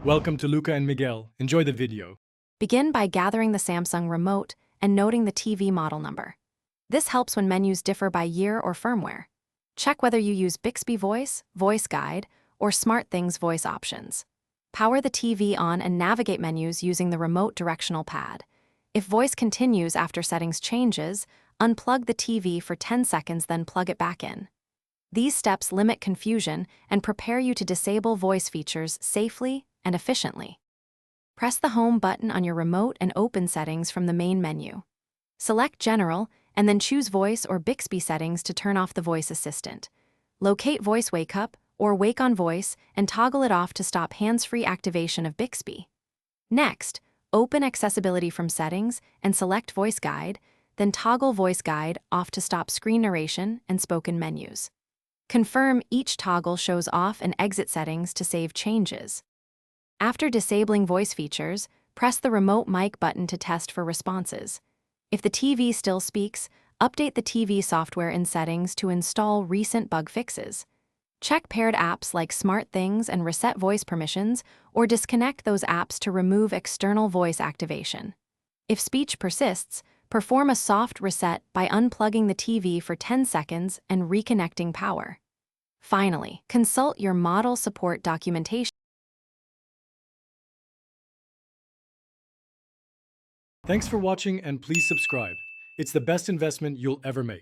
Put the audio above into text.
Welcome to Luca and Miguel. Enjoy the video. Begin by gathering the Samsung remote and noting the TV model number. This helps when menus differ by year or firmware. Check whether you use Bixby Voice, Voice Guide, or SmartThings voice options. Power the TV on and navigate menus using the remote directional pad. If voice continues after settings changes, unplug the TV for 10 seconds, then plug it back in. These steps limit confusion and prepare you to disable voice features safely and efficiently. Press the Home button on your remote and open settings from the main menu. Select General and then choose Voice or Bixby settings to turn off the voice assistant. Locate Voice Wake Up or Wake on Voice and toggle it off to stop hands-free activation of Bixby. Next, open Accessibility from Settings and select Voice Guide, then toggle Voice Guide off to stop screen narration and spoken menus. Confirm each toggle shows off and exit settings to save changes. After disabling voice features, press the remote mic button to test for responses. If the TV still speaks, update the TV software in settings to install recent bug fixes. Check paired apps like SmartThings and reset voice permissions, or disconnect those apps to remove external voice activation. If speech persists, perform a soft reset by unplugging the TV for 10 seconds and reconnecting power. Finally, consult your model support documentation. Thanks for watching and please subscribe. It's the best investment you'll ever make.